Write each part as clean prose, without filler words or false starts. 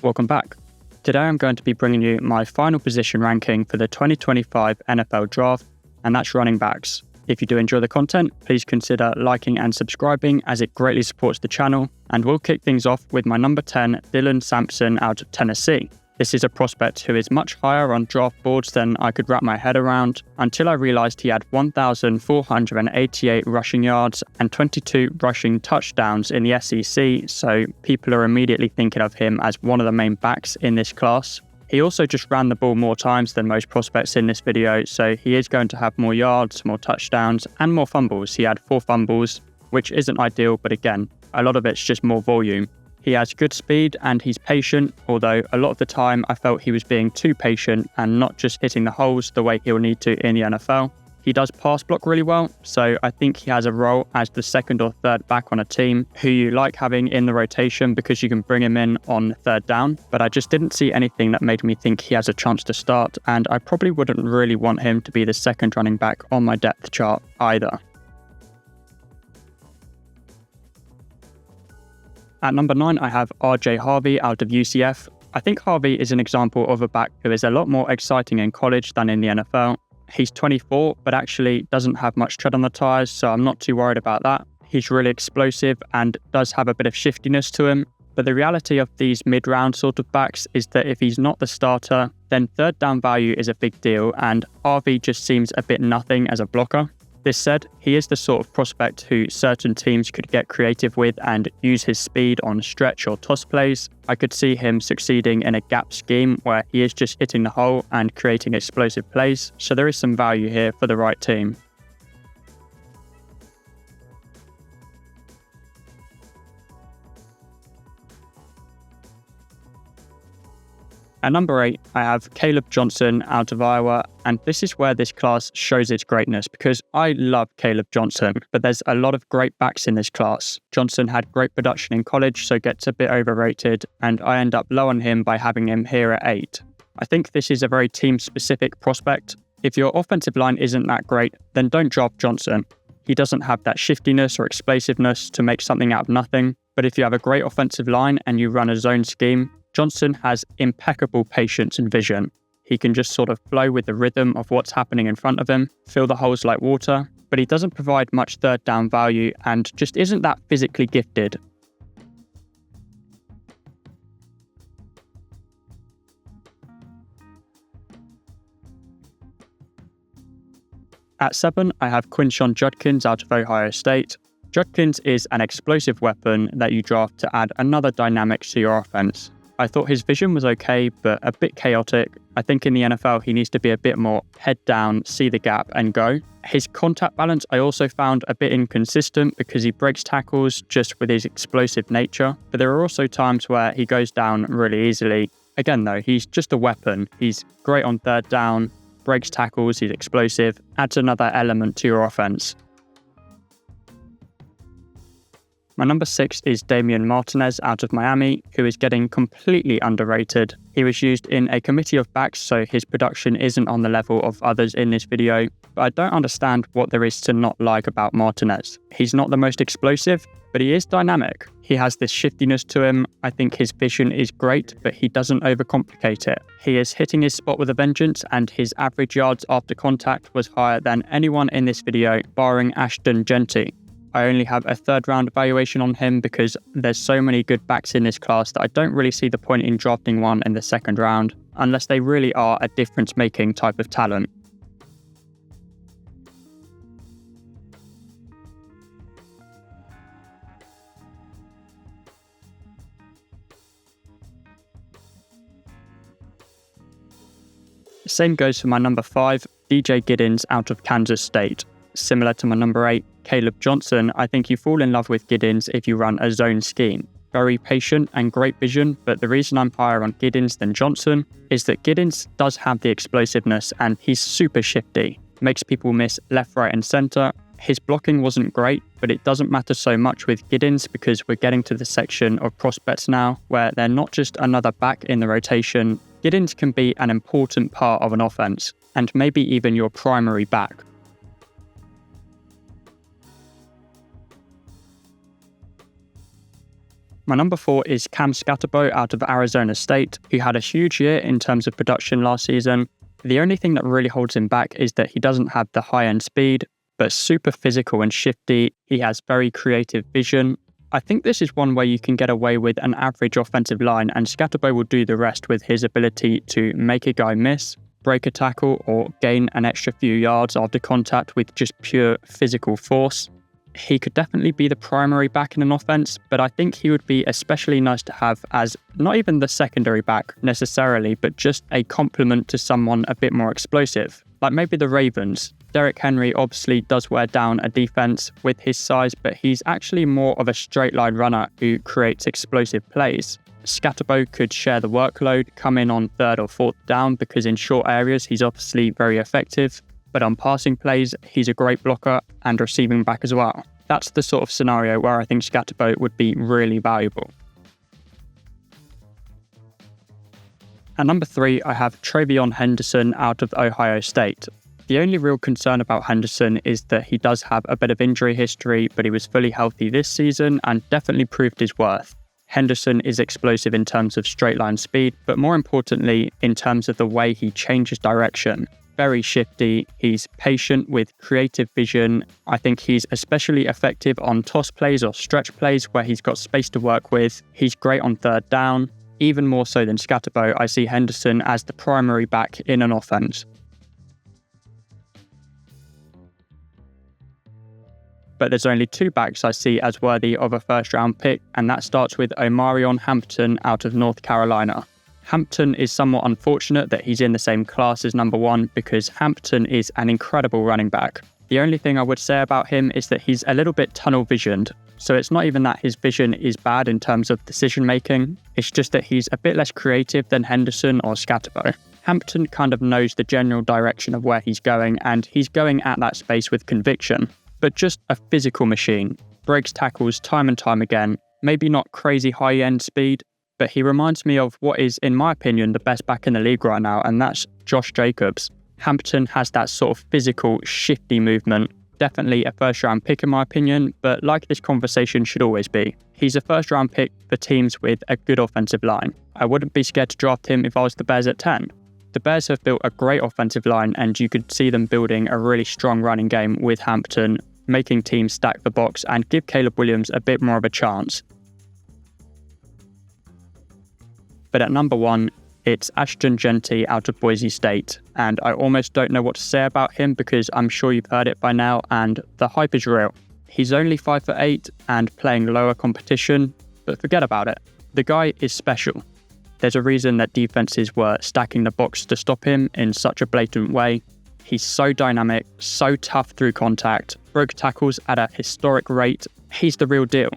welcome back. Today I'm going to be bringing you my final position ranking for the 2025 NFL Draft, and that's running backs. If you do enjoy the content, please consider liking and subscribing as it greatly supports the channel, and we'll kick things off with my number 10, Dylan Sampson out of Tennessee. This is a prospect who is much higher on draft boards than I could wrap my head around until I realised he had 1,488 rushing yards and 22 rushing touchdowns in the SEC, so people are immediately thinking of him as one of the main backs in this class. He also just ran the ball more times than most prospects in this video, so he is going to have more yards, more touchdowns, and more fumbles. He had 4 fumbles, which isn't ideal, but again, a lot of it's just more volume. He has good speed and he's patient, although a lot of the time I felt he was being too patient and not just hitting the holes the way he'll need to in the NFL. He does pass block really well, so I think he has a role as the second or third back on a team who you like having in the rotation because you can bring him in on third down, but I just didn't see anything that made me think he has a chance to start, and I probably wouldn't really want him to be the second running back on my depth chart either. At number 9, I have RJ Harvey out of UCF. I think Harvey is an example of a back who is a lot more exciting in college than in the NFL. He's 24, but actually doesn't have much tread on the tyres, so I'm not too worried about that. He's really explosive and does have a bit of shiftiness to him. But the reality of these mid-round sort of backs is that if he's not the starter, then third down value is a big deal, and Harvey just seems a bit nothing as a blocker. This said, he is the sort of prospect who certain teams could get creative with and use his speed on stretch or toss plays. I could see him succeeding in a gap scheme where he is just hitting the hole and creating explosive plays, so there is some value here for the right team. At number 8, I have Caleb Johnson out of Iowa, and this is where this class shows its greatness because I love Caleb Johnson, but there's a lot of great backs in this class. Johnson had great production in college, so gets a bit overrated, and I end up low on him by having him here at 8. I think this is a very team-specific prospect. If your offensive line isn't that great, then don't draft Johnson. He doesn't have that shiftiness or explosiveness to make something out of nothing, but if you have a great offensive line and you run a zone scheme, Johnson has impeccable patience and vision. He can just sort of flow with the rhythm of what's happening in front of him, fill the holes like water, but he doesn't provide much third down value and just isn't that physically gifted. At 7, I have Quinshon Judkins out of Ohio State. Judkins is an explosive weapon that you draft to add another dynamic to your offense. I thought his vision was okay, but a bit chaotic. I think in the NFL, he needs to be a bit more head down, see the gap and go. His contact balance I also found a bit inconsistent because he breaks tackles just with his explosive nature. But there are also times where he goes down really easily. Again though, he's just a weapon. He's great on third down, breaks tackles, he's explosive, adds another element to your offense. My number 6 is Damian Martinez out of Miami, who is getting completely underrated. He was used in a committee of backs, so his production isn't on the level of others in this video, but I don't understand what there is to not like about Martinez. He's not the most explosive, but he is dynamic. He has this shiftiness to him. I think his vision is great, but he doesn't overcomplicate it. He is hitting his spot with a vengeance, and his average yards after contact was higher than anyone in this video, barring Ashton Jeanty. I only have a third round evaluation on him because there's so many good backs in this class that I don't really see the point in drafting one in the second round, unless they really are a difference-making type of talent. The same goes for my number 5, DJ Giddens out of Kansas State. Similar to my number 8, Caleb Johnson, I think you fall in love with Giddens if you run a zone scheme. Very patient and great vision, but the reason I'm higher on Giddens than Johnson is that Giddens does have the explosiveness and he's super shifty. Makes people miss left, right and centre. His blocking wasn't great, but it doesn't matter so much with Giddens because we're getting to the section of prospects now where they're not just another back in the rotation. Giddens can be an important part of an offense and maybe even your primary back. My number 4 is Cam Skattebo out of Arizona State, who had a huge year in terms of production last season. The only thing that really holds him back is that he doesn't have the high-end speed, but super physical and shifty. He has very creative vision. I think this is one where you can get away with an average offensive line, and Skattebo will do the rest with his ability to make a guy miss, break a tackle, or gain an extra few yards after contact with just pure physical force. He could definitely be the primary back in an offense, but I think he would be especially nice to have as not even the secondary back necessarily, but just a complement to someone a bit more explosive. Like maybe the Ravens. Derrick Henry obviously does wear down a defense with his size, but he's actually more of a straight line runner who creates explosive plays. Skattebo could share the workload, come in on 3rd or 4th down because in short areas he's obviously very effective. But on passing plays, he's a great blocker and receiving back as well. That's the sort of scenario where I think Skattebo would be really valuable. At number 3, I have TreVeyon Henderson out of Ohio State. The only real concern about Henderson is that he does have a bit of injury history, but he was fully healthy this season and definitely proved his worth. Henderson is explosive in terms of straight line speed, but more importantly, in terms of the way he changes direction. Very shifty, he's patient with creative vision. I think he's especially effective on toss plays or stretch plays where he's got space to work with. He's great on 3rd down. Even more so than Skattebo, I see Henderson as the primary back in an offense. But there's only 2 backs I see as worthy of a first-round pick, and that starts with Omarion Hampton out of North Carolina. Hampton is somewhat unfortunate that he's in the same class as number 1 because Hampton is an incredible running back. The only thing I would say about him is that he's a little bit tunnel-visioned. So it's not even that his vision is bad in terms of decision-making, it's just that he's a bit less creative than Henderson or Skattebo. Hampton kind of knows the general direction of where he's going, and he's going at that space with conviction. But just a physical machine, breaks tackles time and time again, maybe not crazy high-end speed, but he reminds me of what is, in my opinion, the best back in the league right now, and that's Josh Jacobs. Hampton has that sort of physical, shifty movement. Definitely a first-round pick in my opinion, but like this conversation should always be, he's a first-round pick for teams with a good offensive line. I wouldn't be scared to draft him if I was the Bears at 10. The Bears have built a great offensive line, and you could see them building a really strong running game with Hampton, making teams stack the box and give Caleb Williams a bit more of a chance. But at number 1, it's Ashton Jeanty out of Boise State, and I almost don't know what to say about him because I'm sure you've heard it by now, and the hype is real. He's only 5'8" and playing lower competition, but forget about it. The guy is special. There's a reason that defenses were stacking the box to stop him in such a blatant way. He's so dynamic, so tough through contact, broke tackles at a historic rate. He's the real deal.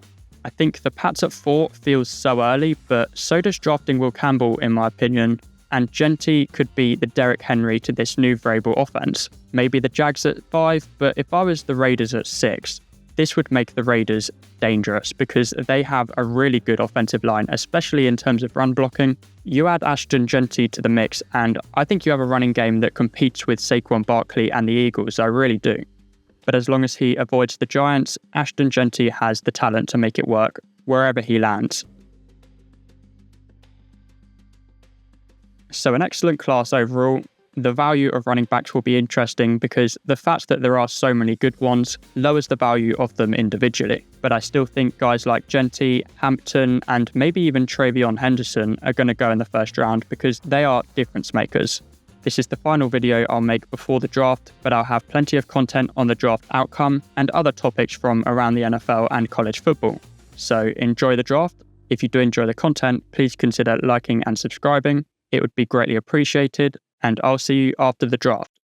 I think the Pats at 4 feels so early, but so does drafting Will Campbell in my opinion, and Jeanty could be the Derrick Henry to this new variable offense. Maybe the Jags at 5, but if I was the Raiders at 6, this would make the Raiders dangerous because they have a really good offensive line, especially in terms of run blocking. You add Ashton Jeanty to the mix, and I think you have a running game that competes with Saquon Barkley and the Eagles, I really do. But as long as he avoids the Giants, Ashton Jeanty has the talent to make it work wherever he lands. So an excellent class overall. The value of running backs will be interesting because the fact that there are so many good ones lowers the value of them individually. But I still think guys like Jeanty, Hampton, and maybe even TreVeyon Henderson are going to go in the first round because they are difference makers. This is the final video I'll make before the draft, but I'll have plenty of content on the draft outcome and other topics from around the NFL and college football. So enjoy the draft. If you do enjoy the content, please consider liking and subscribing. It would be greatly appreciated, and I'll see you after the draft.